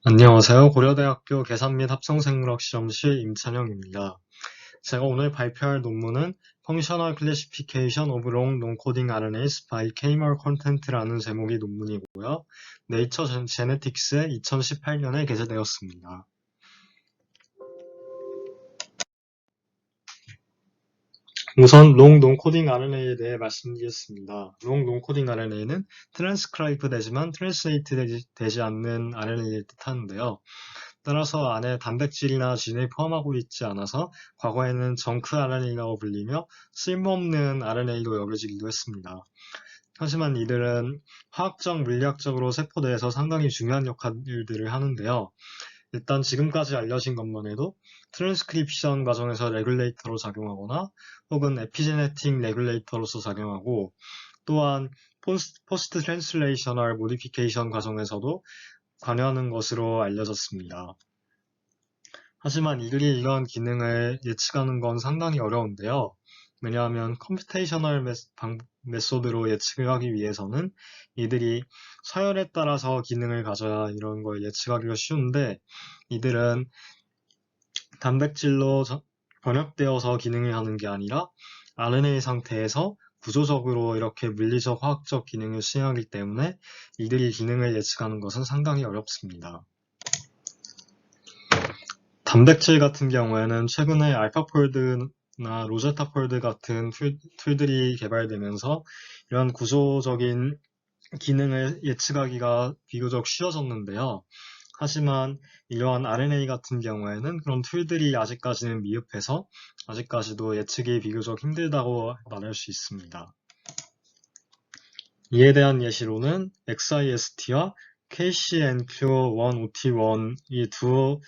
안녕하세요. 고려대학교 계산 및 합성생물학 실험실 임찬영입니다. 제가 오늘 발표할 논문은 Functional Classification of Long Non-Coding RNAs by K-mer Content라는 제목의 논문이고요. 네이처 제네틱스에 2018년에 게재되었습니다. 우선 롱 논코딩 RNA에 대해 말씀드리겠습니다. 롱 논코딩 RNA는 트랜스크라이브 되지만 트랜스레이트 되지 않는 RNA를 뜻하는데요. 따라서 안에 단백질이나 진을 포함하고 있지 않아서 과거에는 정크 RNA라고 불리며 쓸모없는 RNA로 여겨지기도 했습니다. 하지만 이들은 화학적, 물리학적으로 세포 내에서 상당히 중요한 역할들을 하는데요. 일단 지금까지 알려진 것만 해도 트랜스크립션 과정에서 레귤레이터로 작용하거나 혹은 에피제네틱 레귤레이터로서 작용하고 또한 포스트 트랜슬레이셔널 모디피케이션 과정에서도 관여하는 것으로 알려졌습니다. 하지만 이들이 이런 기능을 예측하는 건 상당히 어려운데요. 왜냐하면 컴퓨테이셔널 메소드로 예측을 하기 위해서는 이들이 서열에 따라서 기능을 가져야 이런 걸 예측하기가 쉬운데 이들은 단백질로 번역되어서 기능을 하는 게 아니라 RNA 상태에서 구조적으로 이렇게 물리적, 화학적 기능을 수행하기 때문에 이들이 기능을 예측하는 것은 상당히 어렵습니다. 단백질 같은 경우에는 최근에 알파폴드나 로제타폴드 같은 툴들이 개발되면서 이런 구조적인 기능을 예측하기가 비교적 쉬워졌는데요. 하지만 이러한 RNA 같은 경우에는 그런 툴들이 아직까지는 미흡해서 아직까지도 예측이 비교적 힘들다고 말할 수 있습니다. 이에 대한 예시로는 XIST와 KCNQ1OT1 이 두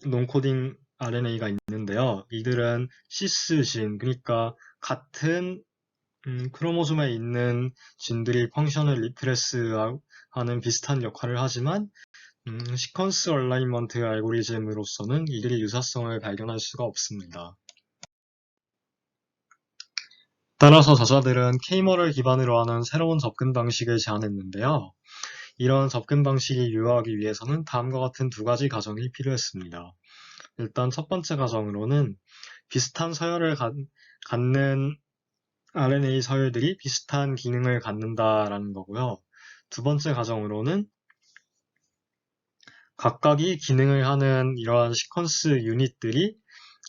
논코딩 RNA가 있는데요. 이들은 시스진, 그러니까 같은 크로모솜에 있는 진들이 펑션을 리프레스하는 비슷한 역할을 하지만 시퀀스 얼라인먼트 알고리즘으로서는 이들이 유사성을 발견할 수가 없습니다. 따라서 저자들은 Kmer을 기반으로 하는 새로운 접근 방식을 제안했는데요. 이런 접근 방식이 유효하기 위해서는 다음과 같은 두 가지 과정이 필요했습니다. 일단 첫 번째 과정으로는 비슷한 서열을 갖는 RNA 서열들이 비슷한 기능을 갖는다라는 거고요. 두 번째 과정으로는 각각이 기능을 하는 이러한 시퀀스 유닛들이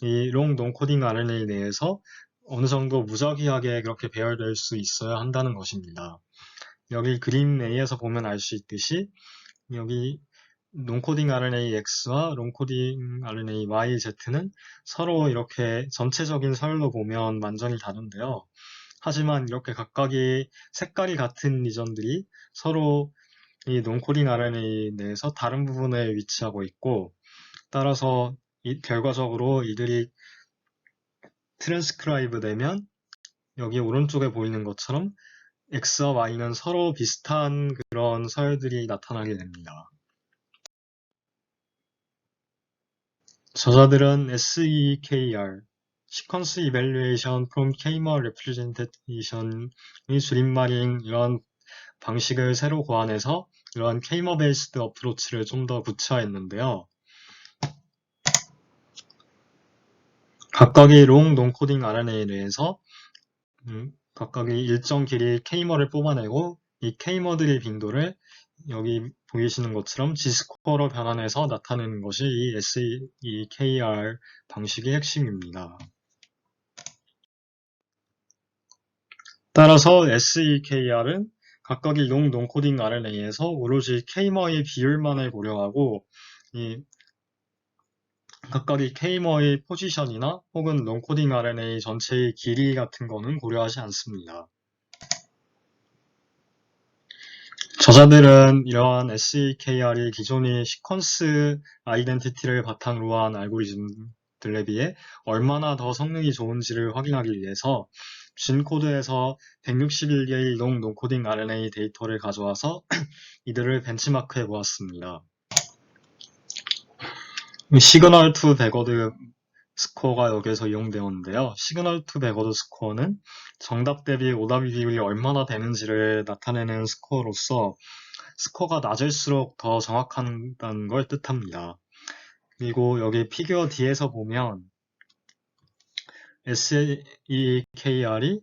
이 롱 논코딩 RNA 내에서 어느 정도 무작위하게 그렇게 배열될 수 있어야 한다는 것입니다. 여기 그림 A에서 보면 알 수 있듯이 여기 논코딩 RNA X와 롱코딩 RNA YZ는 서로 이렇게 전체적인 서열로 보면 완전히 다른데요. 하지만 이렇게 각각이 색깔이 같은 리전들이 서로 이 논코딩 RNA 내에서 다른 부분에 위치하고 있고 따라서 결과적으로 이들이 트랜스크라이브 되면 여기 오른쪽에 보이는 것처럼 X와 Y는 서로 비슷한 그런 서열들이 나타나게 됩니다. 저자들은 SEKR, Sequence Evaluation from K-mer Representation의 줄임말인 이런 방식을 새로 고안해서 이러한 K-mer 베이스드 어프로치를 좀 더 구체화했는데요. 각각의 롱 논코딩 RNA에 대해서 각각의 일정 길이의 Kmer을 뽑아내고 이 Kmer들의 빈도를 여기 보이시는 것처럼 G스코어로 변환해서 나타내는 것이 이 SEKR 방식의 핵심입니다. 따라서 SEKR은 각각의 롱 논코딩 RNA에서 오로지 Kmer의 비율만을 고려하고 이 각각의 Kmer의 포지션이나 혹은 롱코딩 RNA 전체의 길이 같은 거는 고려하지 않습니다. 저자들은 이러한 SEKR이 기존의 시퀀스 아이덴티티를 바탕으로 한 알고리즘들에 비해 얼마나 더 성능이 좋은지를 확인하기 위해서 진 코드에서 161개의 롱 논코딩 RNA 데이터를 가져와서 이들을 벤치마크해 보았습니다. 시그널 투 백워드 스코어가 여기에서 이용되었는데요. 시그널 투 백워드 스코어는 정답 대비 오답 비율이 얼마나 되는지를 나타내는 스코어로서 스코어가 낮을수록 더 정확하다는 걸 뜻합니다. 그리고 여기 피규어 D에서 보면 SEKR이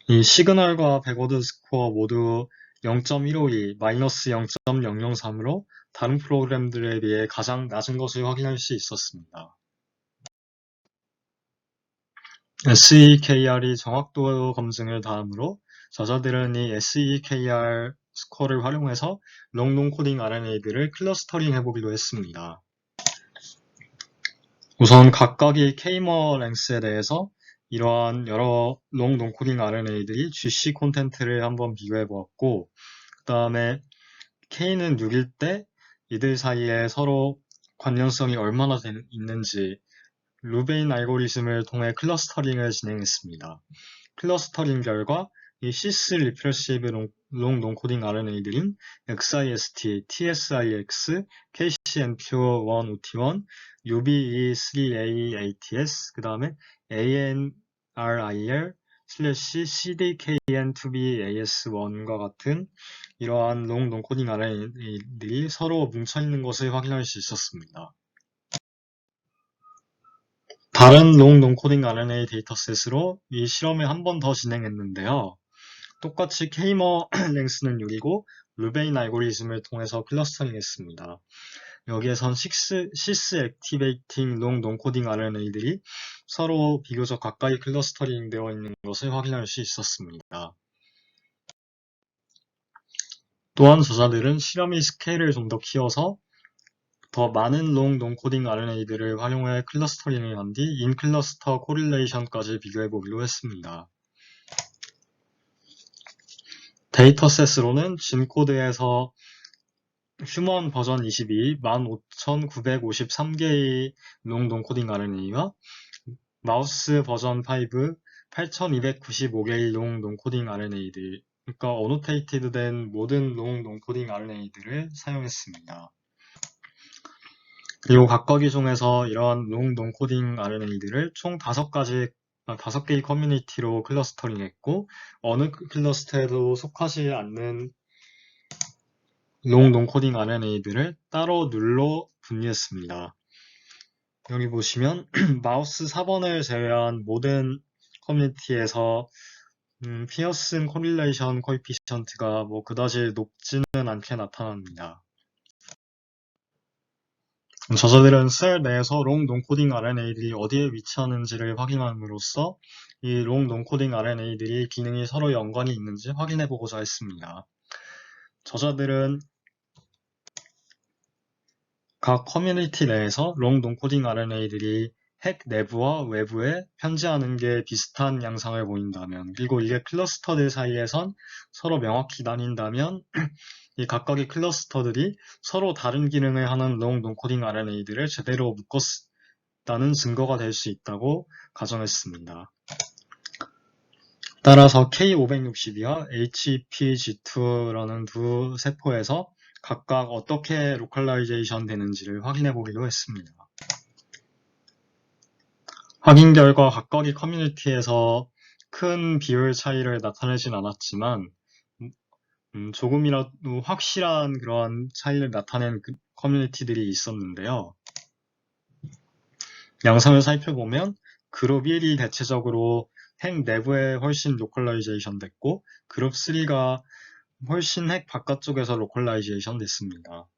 이 시그널과 백워드 스코어 모두 0.152, 마이너스 0.003으로 다른 프로그램들에 비해 가장 낮은 것을 확인할 수 있었습니다. SEKR이 정확도 검증을 다음으로 저자들은 이 SEKR 스코어를 활용해서 롱 코딩 RNA들을 클러스터링 해보기로 했습니다. 우선 각각의 K머 랭스에 대해서 이러한 여러 롱 논코딩 RNA들이 GC 콘텐트를 한번 비교해 보았고, 그 다음에 K는 6일 때 이들 사이에 서로 관련성이 얼마나 있는지 루베인 알고리즘을 통해 클러스터링을 진행했습니다. 클러스터링 결과 이 시스 리프레시브 롱 논코딩 RNA들인 XIST, TSIX, KCNQ1OT1, UBE3AATS, 그 다음에 ANRIL CDKN2BAS1과 같은 이러한 롱 논코딩 RNA들이 서로 뭉쳐있는 것을 확인할 수 있었습니다. 다른 롱 논코딩 RNA 데이터셋으로 이 실험을 한 번 더 진행했는데요. 똑같이 K머 랭스는 6이고 루베인 알고리즘을 통해서 클러스터링 했습니다. 여기에선 시스 액티베이팅 롱 논코딩 RNA들이 서로 비교적 가까이 클러스터링 되어 있는 것을 확인할 수 있었습니다. 또한 저자들은 실험의 스케일을 좀 더 키워서 더 많은 롱 논코딩 RNA들을 활용해 클러스터링을 한 뒤 인클러스터 코릴레이션까지 비교해보기로 했습니다. 데이터셋으로는 진코드에서 휴먼 버전 22, 15,953개의 롱 논코딩 RNA와 마우스 버전 5, 8,295개의 롱 논코딩 RNA들, 그러니까 어노테이티드 된 모든 롱 논코딩 RNA들을 사용했습니다. 그리고 각각의 중에서 이러한 롱 논코딩 RNA들을 총 5개의 커뮤니티로 클러스터링 했고, 어느 클러스터에도 속하지 않는 롱 논코딩 RNA들을 따로 눌러 분리했습니다. 여기 보시면 마우스 4번을 제외한 모든 커뮤니티에서 피어슨 코릴레이션 코에피션트가 뭐 그다지 높지는 않게 나타납니다. 저자들은 셀 내에서 롱 논코딩 RNA들이 어디에 위치하는지를 확인함으로써 이 롱 논코딩 RNA들이 기능이 서로 연관이 있는지 확인해보고자 했습니다. 저자들은 각 커뮤니티 내에서 롱 논코딩 RNA들이 핵 내부와 외부에 편지하는 게 비슷한 양상을 보인다면, 그리고 이게 클러스터들 사이에선 서로 명확히 나뉜다면 이 각각의 클러스터들이 서로 다른 기능을 하는 롱 논코딩 RNA들을 제대로 묶었다는 증거가 될 수 있다고 가정했습니다. 따라서 K562와 HEPG2라는 두 세포에서 각각 어떻게 로컬라이제이션 되는지를 확인해 보기로 했습니다. 확인 결과 각각의 커뮤니티에서 큰 비율 차이를 나타내진 않았지만 조금이라도 확실한 그러한 차이를 나타낸 커뮤니티들이 있었는데요. 양상을 살펴보면 그룹 1이 대체적으로 핵 내부에 훨씬 로컬라이제이션 됐고 그룹 3가 훨씬 핵 바깥쪽에서 로컬라이제이션 됐습니다.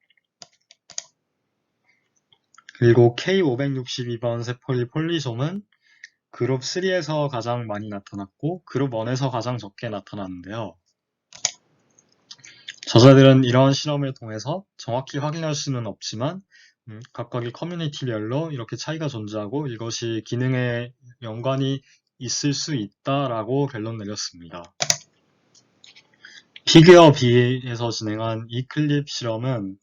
그리고 K562번 세포의 폴리솜은 그룹 3에서 가장 많이 나타났고 그룹 1에서 가장 적게 나타났는데요. 저자들은 이러한 실험을 통해서 정확히 확인할 수는 없지만 각각의 커뮤니티별로 이렇게 차이가 존재하고 이것이 기능에 연관이 있을 수 있다라고 결론 내렸습니다. 피규어 B에서 진행한 이클립 실험은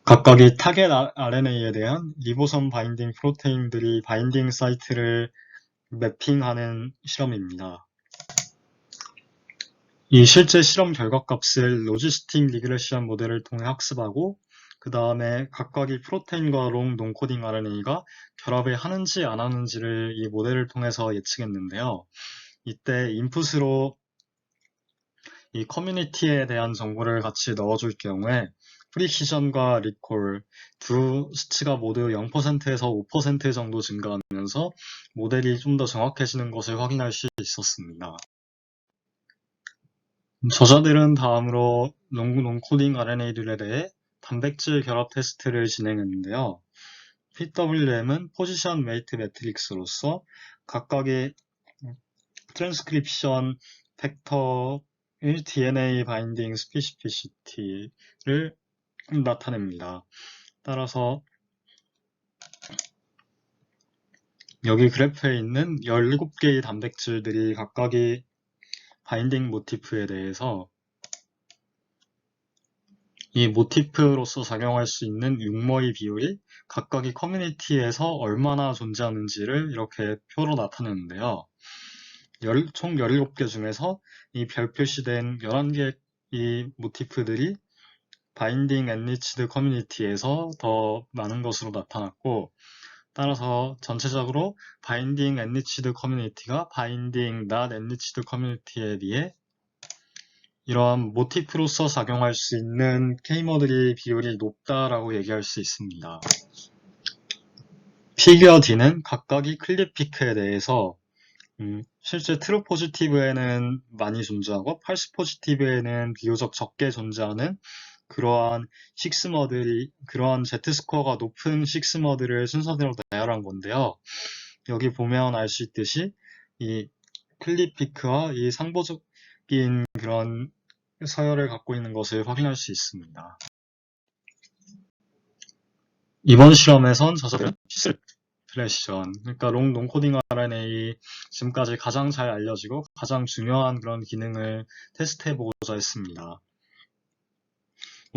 각각의 타겟 RNA에 대한 리보솜 바인딩 프로테인들이 바인딩 사이트를 매핑하는 실험입니다. 이 실제 실험 결과값을 로지스틱 리그레션 모델을 통해 학습하고 그 다음에 각각의 프로테인과 롱 논코딩 RNA가 결합을 하는지 안 하는지를 이 모델을 통해서 예측했는데요. 이때 인풋으로 이 커뮤니티에 대한 정보를 같이 넣어줄 경우에 프리시전과 리콜 두 수치가 모두 0%에서 5% 정도 증가하면서 모델이 좀 더 정확해지는 것을 확인할 수 있었습니다. 저자들은 다음으로 롱코딩 RNA들에 대해 단백질 결합 테스트를 진행했는데요. PWM은 포지션 웨이트 매트릭스로서 각각의 트랜스크립션 팩터의 DNA 바인딩 스페시피시티를 나타냅니다. 따라서 여기 그래프에 있는 17개의 단백질들이 각각의 바인딩 모티프에 대해서 이 모티프로서 작용할 수 있는 육모의 비율이 각각의 커뮤니티에서 얼마나 존재하는지를 이렇게 표로 나타내는데요. 총 17개 중에서 이 별 표시된 11개의 모티프들이 바인딩 엔리치드 커뮤니티에서 더 많은 것으로 나타났고, 따라서 전체적으로 바인딩 엔리치드 커뮤니티가 바인딩 not 엔리치드 커뮤니티에 비해 이러한 모티프로서 작용할 수 있는 케이머들의 비율이 높다라고 얘기할 수 있습니다. 피규어 D는 각각의 클립 피크에 대해서 실제 트루 포지티브에는 많이 존재하고 팔스 포지티브에는 비교적 적게 존재하는 그러한 Z스코어가 높은 Z들을 순서대로 나열한 건데요. 여기 보면 알 수 있듯이 이 클립 피크와 이 상보적인 그런 서열을 갖고 있는 것을 확인할 수 있습니다. 이번 실험에선 저자들은 프레시전, 그러니까 롱코딩 RNA 지금까지 가장 잘 알려지고 가장 중요한 그런 기능을 테스트해보고자 했습니다.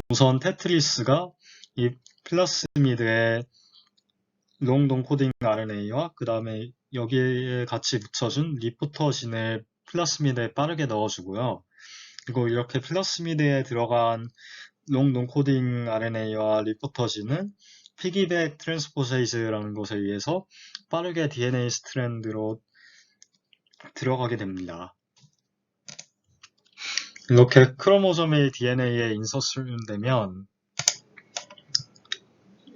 우선 테트리스가 이 플라스미드의 롱코딩 RNA와 그 다음에 여기에 같이 붙여준 리포터진을 플라스미드에 빠르게 넣어주고요. 그리고 이렇게 플라스미드에 들어간 롱코딩 RNA와 리포터진은 피기백 트랜스포세이즈라는 것에 의해서 빠르게 DNA 스트랜드로 들어가게 됩니다. 이렇게 크로모점의 DNA에 인서션되면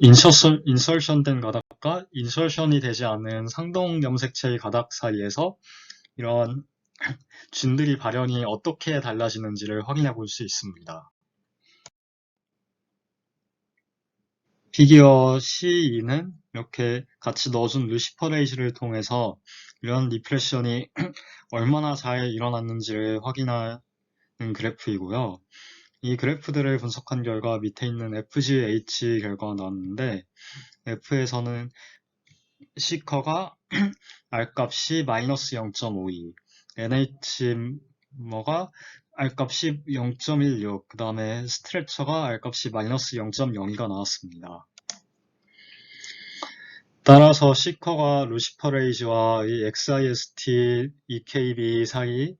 인설션된 가닥과 인설션이 되지 않은 상동 염색체의 가닥 사이에서 이러한 진들이 발현이 어떻게 달라지는지를 확인해 볼 수 있습니다. 피규어 C2는 이렇게 같이 넣어준 루시퍼레이즈를 통해서 이런 리프레션이 얼마나 잘 일어났는지를 확인하는 그래프이고요. 이 그래프들을 분석한 결과 밑에 있는 FGH 결과가 나왔는데 F에서는 C커가 R값이 마이너스 0.52, NH머가 R값이 0.16, 그 다음에 스트레처가 R값이 마이너스 0.02가 나왔습니다. 따라서 C커가 루시퍼레이즈와 이 XIST, EKB 사이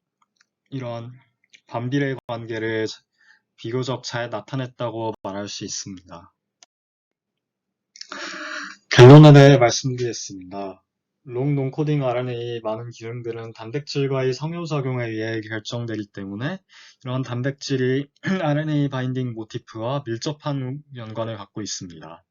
이런 반비례 관계를 비교적 잘 나타냈다고 말할 수 있습니다. 결론에 대해 말씀드리겠습니다. 롱코딩 RNA의 많은 기능들은 단백질과의 상호작용에 의해 결정되기 때문에 이런 단백질이 RNA 바인딩 모티프와 밀접한 연관을 갖고 있습니다.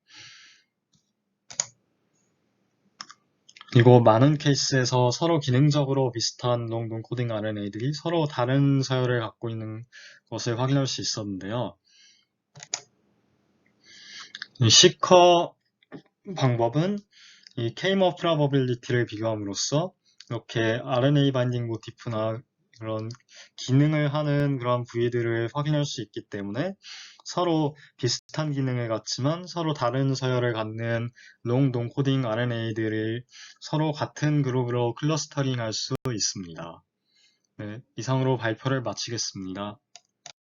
그리고 많은 케이스에서 서로 기능적으로 비슷한 롱코딩 RNA들이 서로 다른 서열을 갖고 있는 것을 확인할 수 있었는데요. 이 C커 방법은 이 K머 프라버빌리티를 비교함으로써 이렇게 RNA 바인딩 모티프나 그런 기능을 하는 그런 부위들을 확인할 수 있기 때문에 서로 비슷한 기능을 갖지만 서로 다른 서열을 갖는 롱코딩 RNA들을 서로 같은 그룹으로 클러스터링 할 수 있습니다. 네, 이상으로 발표를 마치겠습니다.